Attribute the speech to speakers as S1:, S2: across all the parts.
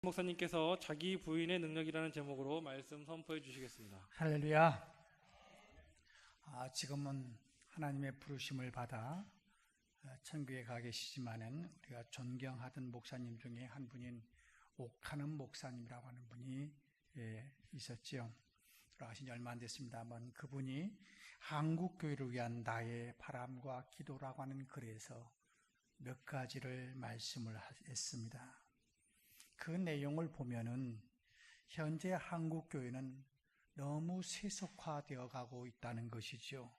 S1: 목사님께서 자기 부인의 능력이라는 제목으로 말씀 선포해 주시겠습니다.
S2: 할렐루야. 지금은 하나님의 부르심을 받아 천국에 가 계시지만은 우리가 존경하던 목사님 중에 한 분인 옥하는 목사님이라고 하는 분이 있었지요. 돌아가신 지 얼마 안 됐습니다만 그분이 한국교회를 위한 나의 바람과 기도라고 하는 글에서 몇 가지를 말씀을 했습니다. 그 내용을 보면은 현재 한국교회는 너무 세속화되어 가고 있다는 것이죠.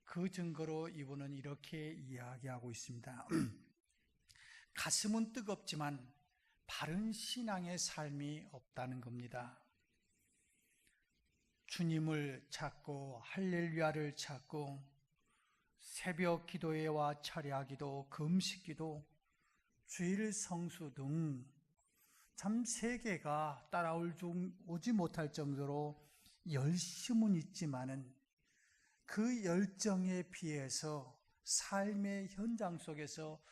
S2: 그 증거로 이분은 이렇게 이야기하고 있습니다. 가슴은 뜨겁지만 바른 신앙의 삶이 없다는 겁니다. 주님을 찾고 할렐루야를 찾고 새벽 기도회와 철야기도, 금식기도, 주일 성수 등 참 세계가 따라오지 못할 정도로 열심은 있지만은 그 열정에 비해서 삶의 현장 속에서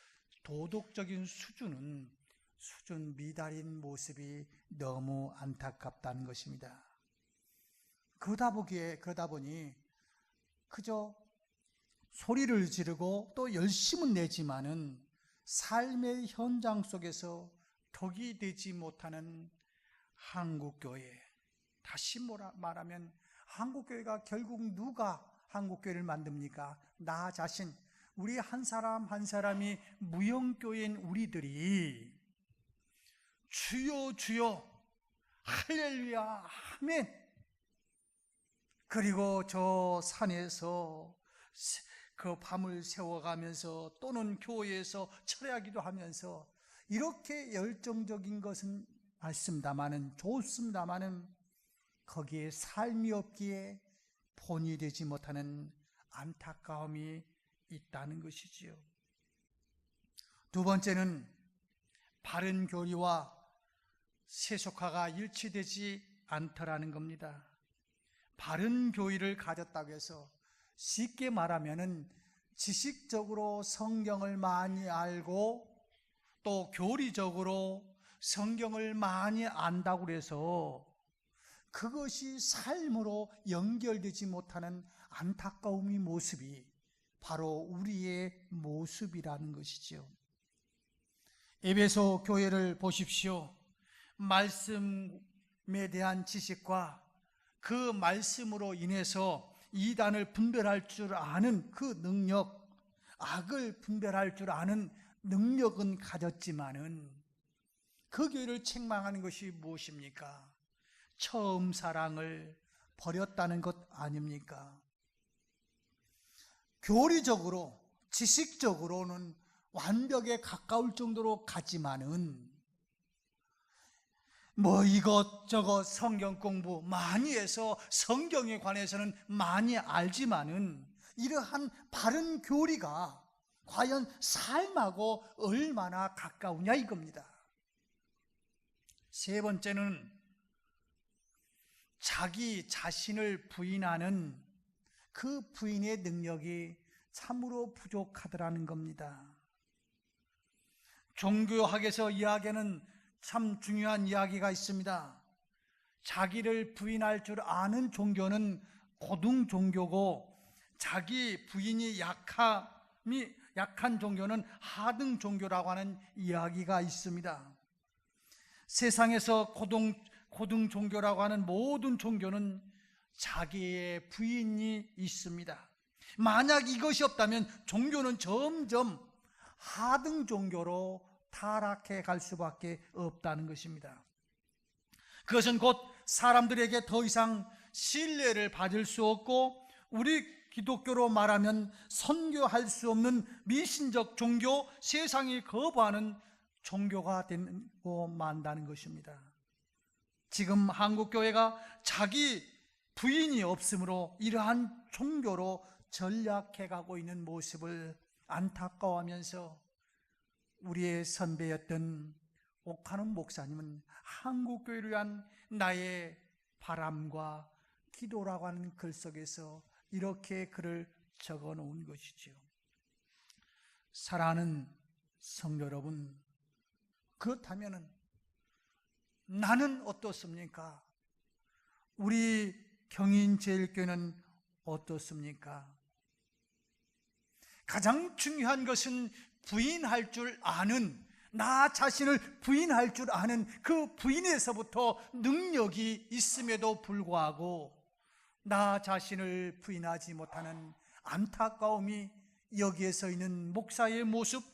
S2: 도덕적인 수준 미달인 모습이 너무 안타깝다는 것입니다. 그러다 보니 그저 소리를 지르고 또 열심은 내지만은 삶의 현장 속에서 덕이 되지 못하는 한국교회, 다시 말하면 한국교회가 결국 누가 한국교회를 만듭니까? 나 자신, 우리 한 사람 한 사람이 무형교회인 우리들이 주여 주여 할렐루야 아멘, 그리고 저 산에서 그 밤을 새워가면서 또는 교회에서 철야기도 하면서 이렇게 열정적인 것은 맞습니다마는, 좋습니다마는 거기에 삶이 없기에 본이 되지 못하는 안타까움이 있다는 것이지요. 두 번째는 바른 교리와 세속화가 일치되지 않더라는 겁니다. 바른 교리를 가졌다고 해서 쉽게 말하면은 지식적으로 성경을 많이 알고 또 교리적으로 성경을 많이 안다고 해서 그것이 삶으로 연결되지 못하는 안타까움의 모습이 바로 우리의 모습이라는 것이죠. 에베소 교회를 보십시오. 말씀에 대한 지식과 그 말씀으로 인해서 이단을 분별할 줄 아는 그 능력, 악을 분별할 줄 아는 능력은 가졌지만은 그 교회를 책망하는 것이 무엇입니까? 처음 사랑을 버렸다는 것 아닙니까? 교리적으로, 지식적으로는 완벽에 가까울 정도로 가지만은 이것저것 성경 공부 많이 해서 성경에 관해서는 많이 알지만은 이러한 바른 교리가 과연 삶하고 얼마나 가까우냐 이겁니다. 세 번째는 자기 자신을 부인하는 그 부인의 능력이 참으로 부족하더라는 겁니다. 종교학에서 이야기하는 참 중요한 이야기가 있습니다. 자기를 부인할 줄 아는 종교는 고등 종교고 자기 부인이 약한 종교는 하등 종교라고 하는 이야기가 있습니다. 세상에서 고등 종교라고 하는 모든 종교는 자기의 부인이 있습니다. 만약 이것이 없다면 종교는 점점 하등 종교로 타락해 갈 수밖에 없다는 것입니다. 그것은 곧 사람들에게 더 이상 신뢰를 받을 수 없고 우리 기독교로 말하면 선교할 수 없는 미신적 종교, 세상이 거부하는 종교가 되고 만다는 것입니다. 지금 한국교회가 자기 부인이 없으므로 이러한 종교로 전락해 가고 있는 모습을 안타까워하면서 우리의 선배였던 옥하는 목사님은 한국교회를 위한 나의 바람과 기도라고 하는 글 속에서 이렇게 글을 적어 놓은 것이죠. 사랑하는 성도 여러분, 그렇다면 나는 어떻습니까? 우리 경인제일교회는 어떻습니까? 가장 중요한 것은 부인할 줄 아는, 나 자신을 부인할 줄 아는 그 부인에서부터 능력이 있음에도 불구하고 나 자신을 부인하지 못하는 안타까움이 여기에 서 있는 목사의 모습,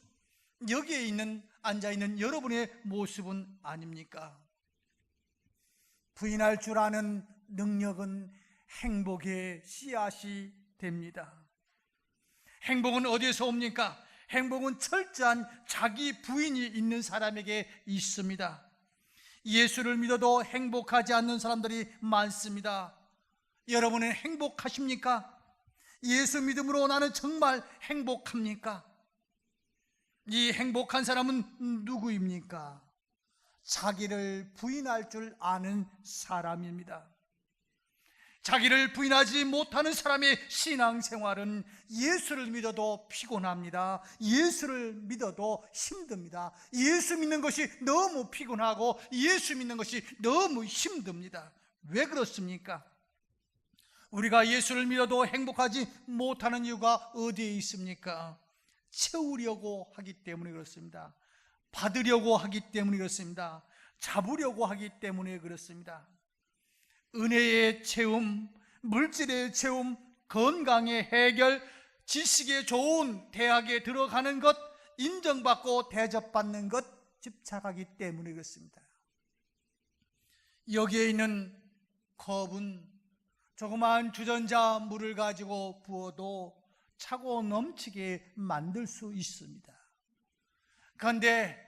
S2: 여기에 있는 앉아있는 여러분의 모습은 아닙니까? 부인할 줄 아는 능력은 행복의 씨앗이 됩니다. 행복은 어디에서 옵니까? 행복은 철저한 자기 부인이 있는 사람에게 있습니다. 예수를 믿어도 행복하지 않는 사람들이 많습니다. 여러분은 행복하십니까? 예수 믿음으로 나는 정말 행복합니까? 이 행복한 사람은 누구입니까? 자기를 부인할 줄 아는 사람입니다. 자기를 부인하지 못하는 사람의 신앙생활은 예수를 믿어도 피곤합니다. 예수를 믿어도 힘듭니다. 예수 믿는 것이 너무 피곤하고 예수 믿는 것이 너무 힘듭니다. 왜 그렇습니까? 우리가 예수를 믿어도 행복하지 못하는 이유가 어디에 있습니까? 채우려고 하기 때문에 그렇습니다. 받으려고 하기 때문에 그렇습니다. 잡으려고 하기 때문에 그렇습니다. 은혜의 채움, 물질의 채움, 건강의 해결, 지식의 좋은 대학에 들어가는 것, 인정받고 대접받는 것, 집착하기 때문에 그렇습니다. 여기에 있는 컵은 조그마한 주전자 물을 가지고 부어도 차고 넘치게 만들 수 있습니다. 그런데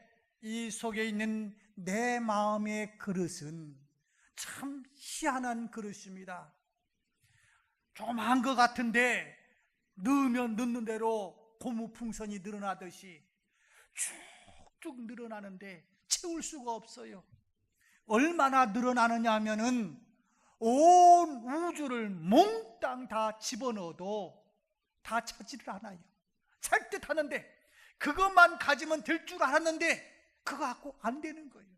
S2: 이 속에 있는 내 마음의 그릇은 참 희한한 그릇입니다. 조그마한 것 같은데 넣으면 넣는 대로 고무풍선이 늘어나듯이 쭉쭉 늘어나는데 채울 수가 없어요. 얼마나 늘어나느냐 하면은 온 우주를 몽땅 다 집어넣어도 다 차지를 않아요. 찰 듯 하는데, 그것만 가지면 될 줄 알았는데 그거 갖고 안 되는 거예요.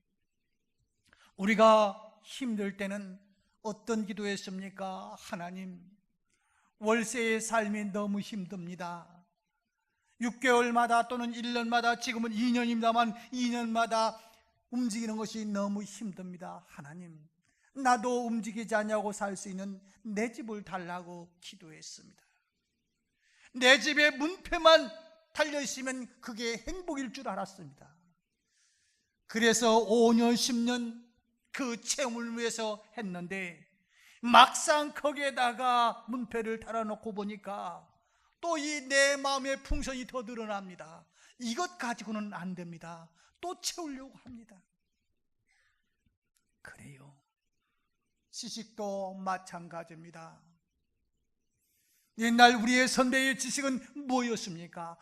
S2: 우리가 힘들 때는 어떤 기도했습니까? 하나님, 월세의 삶이 너무 힘듭니다. 6개월마다 또는 1년마다, 지금은 2년입니다만 2년마다 움직이는 것이 너무 힘듭니다. 하나님, 나도 움직이지 않냐고 살 수 있는 내 집을 달라고 기도했습니다. 내 집에 문패만 달려있으면 그게 행복일 줄 알았습니다. 그래서 5년, 10년 그 체험을 위해서 했는데 막상 거기에다가 문패를 달아놓고 보니까 또 이 내 마음의 풍선이 더 늘어납니다. 이것 가지고는 안 됩니다. 또 채우려고 합니다. 그래요. 지식도 마찬가지입니다. 옛날 우리의 선대의 지식은 뭐였습니까?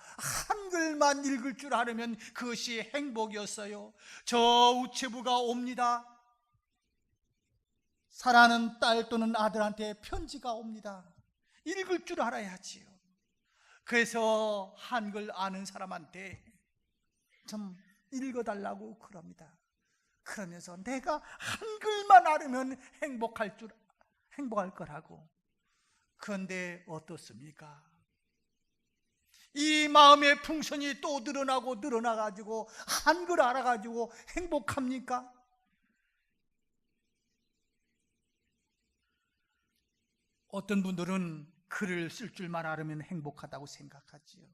S2: 한글만 읽을 줄 알으면 그것이 행복이었어요. 저 우체부가 옵니다. 사랑하는 딸 또는 아들한테 편지가 옵니다. 읽을 줄 알아야지요. 그래서 한글 아는 사람한테 좀 읽어달라고 그럽니다. 그러면서 내가 한글만 알으면 행복할 거라고. 그런데 어떻습니까? 이 마음의 풍선이 또 늘어나고 늘어나가지고 한글 알아가지고 행복합니까? 어떤 분들은 글을 쓸 줄만 알으면 행복하다고 생각하지요.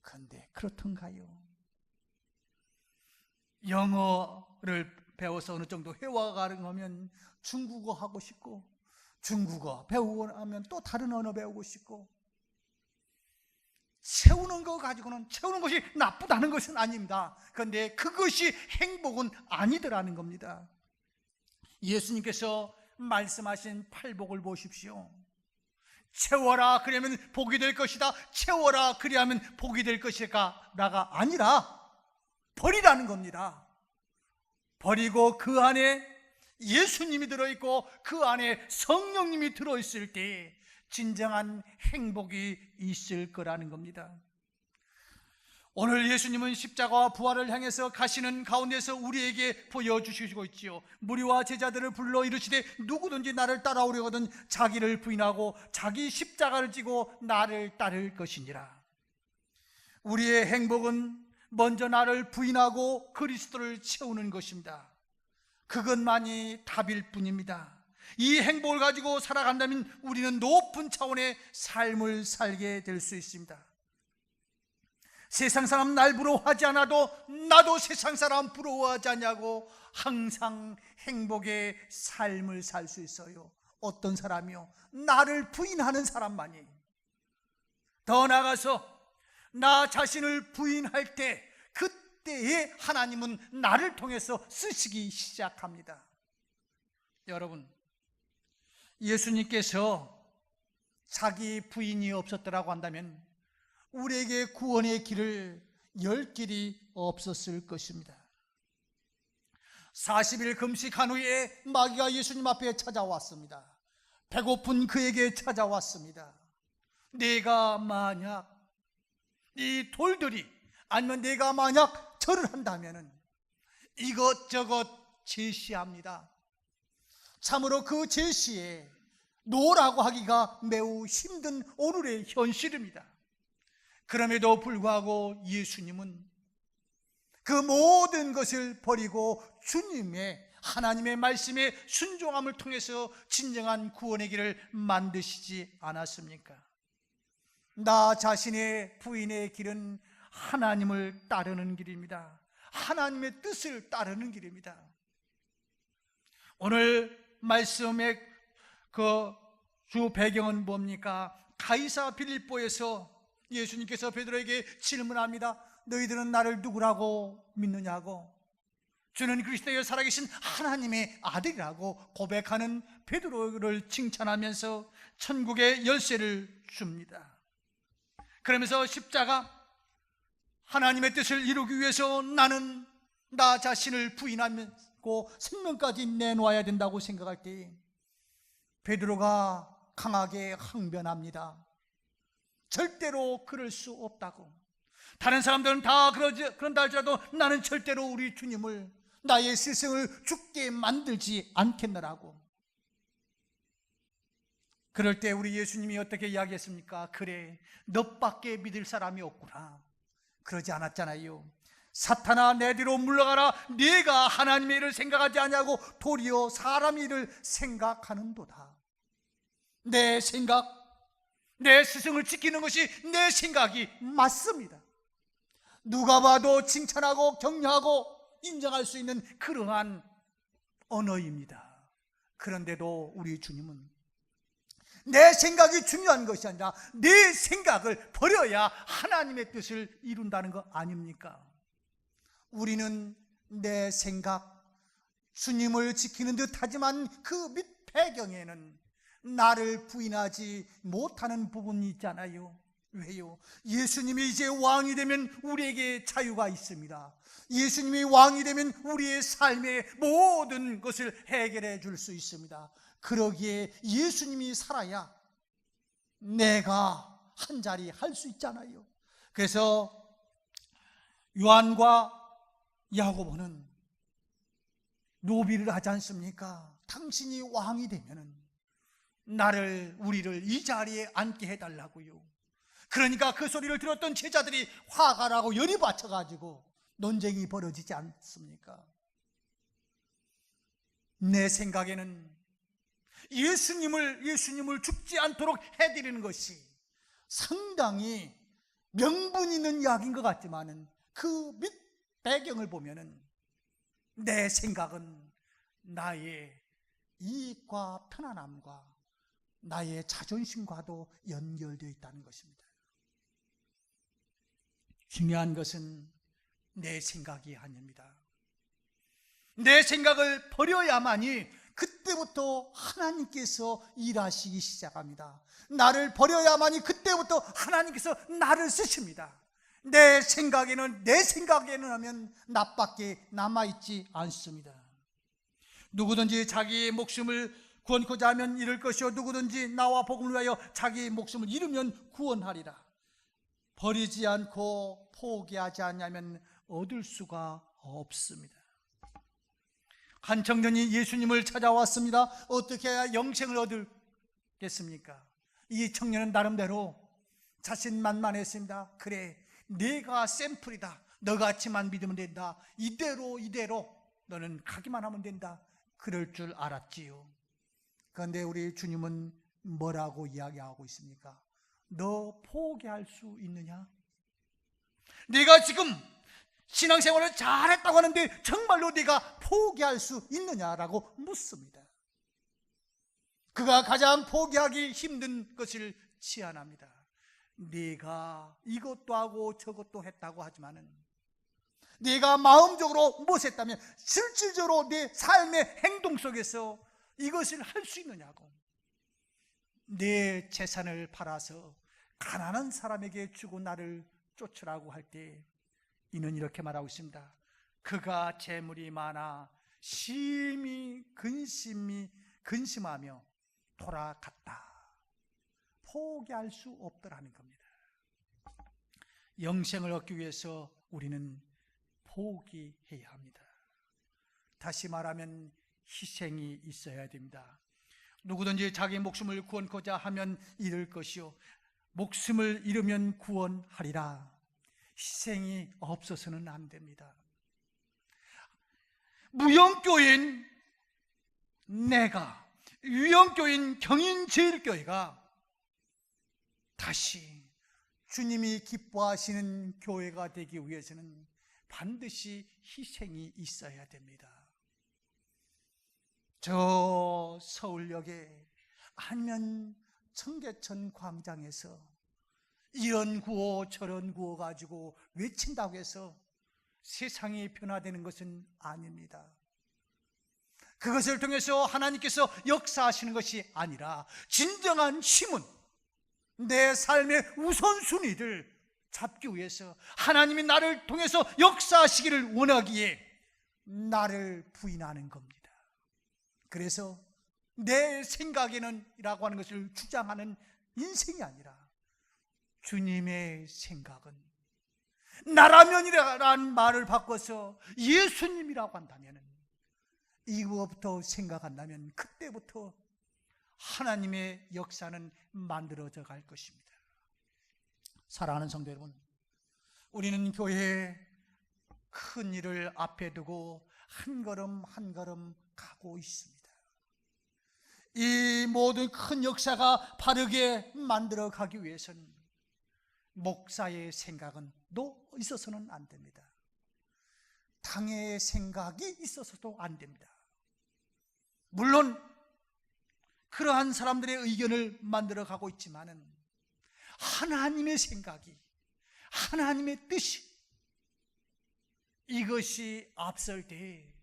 S2: 그런데 그렇던가요? 영어를 배워서 어느 정도 회화가 가능하면 중국어 하고 싶고, 중국어 배우고 나면 또 다른 언어 배우고 싶고, 채우는 거 가지고는, 채우는 것이 나쁘다는 것은 아닙니다. 그런데 그것이 행복은 아니더라는 겁니다. 예수님께서 말씀하신 팔복을 보십시오. 채워라 그러면 복이 될 것이다, 채워라 그리하면 복이 될 것이가 나가 아니라 버리라는 겁니다. 버리고 그 안에 예수님이 들어있고 그 안에 성령님이 들어있을 때 진정한 행복이 있을 거라는 겁니다. 오늘 예수님은 십자가와 부활을 향해서 가시는 가운데서 우리에게 보여주시고 있지요. 무리와 제자들을 불러 이르시되 누구든지 나를 따라오려거든 자기를 부인하고 자기 십자가를 지고 나를 따를 것이니라. 우리의 행복은 먼저 나를 부인하고 그리스도를 채우는 것입니다. 그것만이 답일 뿐입니다. 이 행복을 가지고 살아간다면 우리는 높은 차원의 삶을 살게 될 수 있습니다. 세상 사람 날 부러워하지 않아도 나도 세상 사람 부러워하지 않냐고 항상 행복의 삶을 살 수 있어요. 어떤 사람이요? 나를 부인하는 사람만이. 더 나아가서 나 자신을 부인할 때 그때에 하나님은 나를 통해서 쓰시기 시작합니다. 여러분, 예수님께서 자기 부인이 없었더라고 한다면 우리에게 구원의 길을 열 길이 없었을 것입니다. 40일 금식한 후에 마귀가 예수님 앞에 찾아왔습니다. 배고픈 그에게 찾아왔습니다. 내가 만약 이 돌들이 아니면 내가 만약 절을 한다면 이것저것 제시합니다. 참으로 그 제시에 노라고 하기가 매우 힘든 오늘의 현실입니다. 그럼에도 불구하고 예수님은 그 모든 것을 버리고 주님의 하나님의 말씀에 순종함을 통해서 진정한 구원의 길을 만드시지 않았습니까? 나 자신의 부인의 길은 하나님을 따르는 길입니다. 하나님의 뜻을 따르는 길입니다. 오늘 말씀의 그 주 배경은 뭡니까? 가이사 빌립보에서 예수님께서 베드로에게 질문합니다. 너희들은 나를 누구라고 믿느냐고. 주는 그리스도의 살아계신 하나님의 아들이라고 고백하는 베드로를 칭찬하면서 천국의 열쇠를 줍니다. 그러면서 십자가 하나님의 뜻을 이루기 위해서 나는 나 자신을 부인하고 생명까지 내놓아야 된다고 생각할 때 베드로가 강하게 항변합니다. 절대로 그럴 수 없다고. 다른 사람들은 다 그런다 할지라도 나는 절대로 우리 주님을, 나의 스승을 죽게 만들지 않겠노라고. 그럴 때 우리 예수님이 어떻게 이야기했습니까? 그래, 너밖에 믿을 사람이 없구나. 그러지 않았잖아요. 사탄아, 내 뒤로 물러가라. 네가 하나님의 일을 생각하지 않냐고 도리어 사람의 일을 생각하는도다. 내 생각, 내 스승을 지키는 것이 내 생각이 맞습니다. 누가 봐도 칭찬하고 격려하고 인정할 수 있는 그러한 언어입니다. 그런데도 우리 주님은 내 생각이 중요한 것이 아니라 내 생각을 버려야 하나님의 뜻을 이룬다는 거 아닙니까? 우리는 내 생각, 주님을 지키는 듯 하지만 그 밑 배경에는 나를 부인하지 못하는 부분이 있잖아요. 왜요? 예수님이 이제 왕이 되면 우리에게 자유가 있습니다. 예수님이 왕이 되면 우리의 삶의 모든 것을 해결해 줄 수 있습니다. 그러기에 예수님이 살아야 내가 한 자리 할 수 있잖아요. 그래서 요한과 야고보는 노비를 하지 않습니까? 당신이 왕이 되면은 우리를 이 자리에 앉게 해달라고요. 그러니까 그 소리를 들었던 제자들이 화가 나고 열이 받쳐가지고 논쟁이 벌어지지 않습니까? 내 생각에는 예수님을 죽지 않도록 해드리는 것이 상당히 명분 있는 이야기인 것 같지만은 그 밑 배경을 보면은 내 생각은 나의 이익과 편안함과 나의 자존심과도 연결되어 있다는 것입니다. 중요한 것은 내 생각이 아닙니다. 내 생각을 버려야만이 그때부터 하나님께서 일하시기 시작합니다. 나를 버려야만이 그때부터 하나님께서 나를 쓰십니다. 내 생각에는 하면 나밖에 남아있지 않습니다. 누구든지 자기의 목숨을 구원코자 하면 잃을 것이요 누구든지 나와 복음을 위하여 자기의 목숨을 잃으면 구원하리라. 버리지 않고 포기하지 않냐면 얻을 수가 없습니다. 한 청년이 예수님을 찾아왔습니다. 어떻게 해야 영생을 얻겠습니까? 이 청년은 나름대로 자신만만했습니다. 그래, 내가 샘플이다. 너같이만 믿으면 된다. 이대로 너는 가기만 하면 된다. 그럴 줄 알았지요. 그런데 우리 주님은 뭐라고 이야기하고 있습니까? 너 포기할 수 있느냐? 네가 지금 신앙생활을 잘했다고 하는데 정말로 네가 포기할 수 있느냐라고 묻습니다. 그가 가장 포기하기 힘든 것을 치안합니다. 네가 이것도 하고 저것도 했다고 하지만은 네가 마음적으로 무엇했다면 실질적으로 내 삶의 행동 속에서 이것을 할 수 있느냐고. 내 재산을 팔아서 가난한 사람에게 주고 나를 쫓으라고 할 때 이는 이렇게 말하고 있습니다. 그가 재물이 많아 심히 근심하며 돌아갔다. 포기할 수 없더라는 겁니다. 영생을 얻기 위해서 우리는 포기해야 합니다. 다시 말하면 희생이 있어야 됩니다. 누구든지 자기 목숨을 구원코자 하면 잃을 것이요 목숨을 잃으면 구원하리라. 희생이 없어서는 안 됩니다. 무형교인 내가, 유형교인 경인제일교회가 다시 주님이 기뻐하시는 교회가 되기 위해서는 반드시 희생이 있어야 됩니다. 저 서울역에 아니면 청계천 광장에서 이런 구호 저런 구호 가지고 외친다고 해서 세상이 변화되는 것은 아닙니다. 그것을 통해서 하나님께서 역사하시는 것이 아니라 진정한 힘은 내 삶의 우선순위를 잡기 위해서 하나님이 나를 통해서 역사하시기를 원하기에 나를 부인하는 겁니다. 그래서 내 생각에는 이라고 하는 것을 주장하는 인생이 아니라 주님의 생각은 나라면이라는 말을 바꿔서 예수님이라고 한다면 이거부터 생각한다면 그때부터 하나님의 역사는 만들어져 갈 것입니다. 사랑하는 성도 여러분, 우리는 교회에 큰 일을 앞에 두고 한 걸음 한 걸음 가고 있습니다. 이 모든 큰 역사가 바르게 만들어 가기 위해서는 목사의 생각은 있어서는 안 됩니다. 당의 생각이 있어서도 안 됩니다. 물론 그러한 사람들의 의견을 만들어 가고 있지만은 하나님의 생각이, 하나님의 뜻이 이것이 앞설 때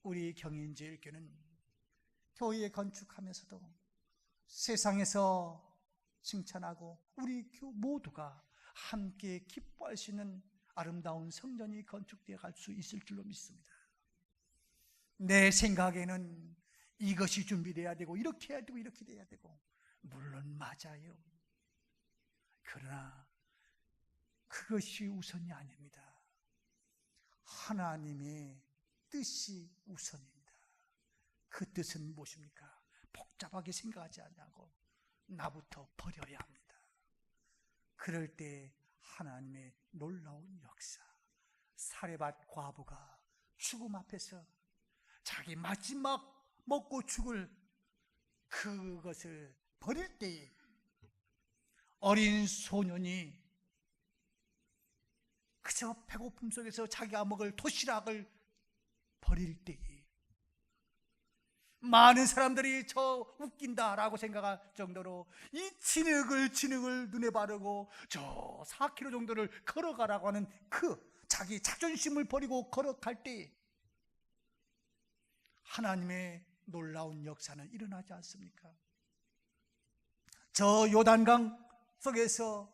S2: 우리 경인제일교회는 교회 건축하면서도 세상에서 칭찬하고 우리 모두가 함께 기뻐할 수 있는 아름다운 성전이 건축되어 갈 수 있을 줄로 믿습니다. 내 생각에는 이것이 준비돼야 되고 이렇게 해야 되고 이렇게 돼야 되고 물론 맞아요. 그러나 그것이 우선이 아닙니다. 하나님의 뜻이 우선입니다. 그 뜻은 무엇입니까? 복잡하게 생각하지 않냐고 나부터 버려야 합니다. 그럴 때 하나님의 놀라운 역사, 사레밧 과부가 죽음 앞에서 자기 마지막 먹고 죽을 그것을 버릴 때에 어린 소년이 그저 배고픔 속에서 자기가 먹을 도시락을 버릴 때에 많은 사람들이 저 웃긴다라고 생각할 정도로 이 진흙을 눈에 바르고 저 4km 정도를 걸어가라고 하는 그 자기 자존심을 버리고 걸어갈 때 하나님의 놀라운 역사는 일어나지 않습니까? 저 요단강 속에서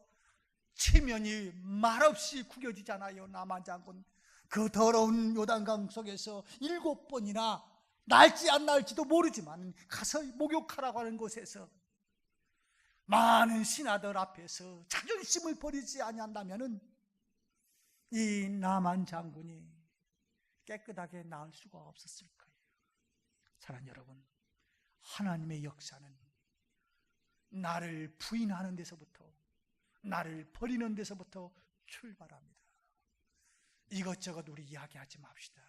S2: 체면이 말없이 구겨지잖아요. 남한장군 그 더러운 요단강 속에서 7번이나 날지 안 날지도 모르지만 가서 목욕하라고 하는 곳에서 많은 신하들 앞에서 자존심을 버리지 아니한다면은 이 나만 장군이 깨끗하게 나을 수가 없었을 거예요. 사랑하는 여러분, 하나님의 역사는 나를 부인하는 데서부터, 나를 버리는 데서부터 출발합니다. 이것저것 우리 이야기하지 맙시다.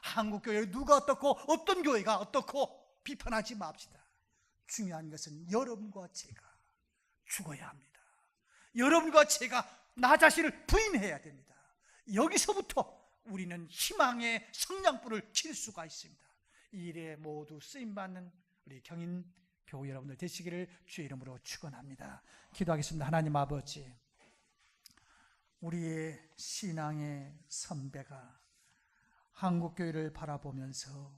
S2: 한국교회 누가 어떻고 어떤 교회가 어떻고 비판하지 맙시다. 중요한 것은 여러분과 제가 죽어야 합니다. 여러분과 제가 나 자신을 부인해야 됩니다. 여기서부터 우리는 희망의 성냥불을 킬 수가 있습니다. 이 일에 모두 쓰임받는 우리 경인 교우 여러분들 되시기를 주의 이름으로 축원합니다. 기도하겠습니다. 하나님 아버지, 우리의 신앙의 선배가 한국교회를 바라보면서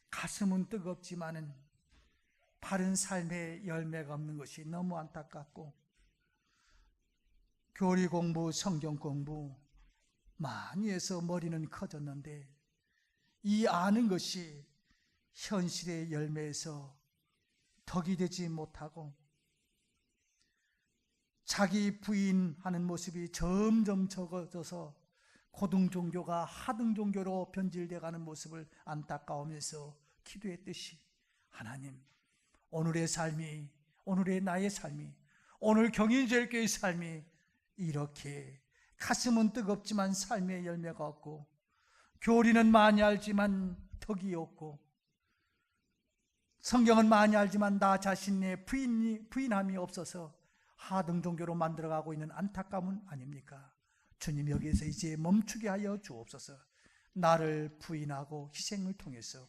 S2: 가슴은 뜨겁지만은 바른 삶의 열매가 없는 것이 너무 안타깝고, 교리 공부, 성경 공부 많이 해서 머리는 커졌는데 이 아는 것이 현실의 열매에서 덕이 되지 못하고 자기 부인하는 모습이 점점 적어져서 고등 종교가 하등 종교로 변질되어 가는 모습을 안타까우면서 기도했듯이, 하나님, 오늘의 삶이, 오늘의 나의 삶이, 오늘 경인제일교회의 삶이 이렇게 가슴은 뜨겁지만 삶의 열매가 없고, 교리는 많이 알지만 덕이 없고, 성경은 많이 알지만 나 자신의 부인함이 없어서 하등 종교로 만들어가고 있는 안타까움은 아닙니까? 주님, 여기에서 이제 멈추게 하여 주옵소서. 나를 부인하고 희생을 통해서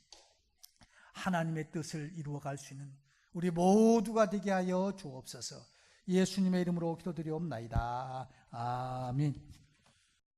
S2: 하나님의 뜻을 이루어갈 수 있는 우리 모두가 되게 하여 주옵소서. 예수님의 이름으로 기도드리옵나이다. 아멘.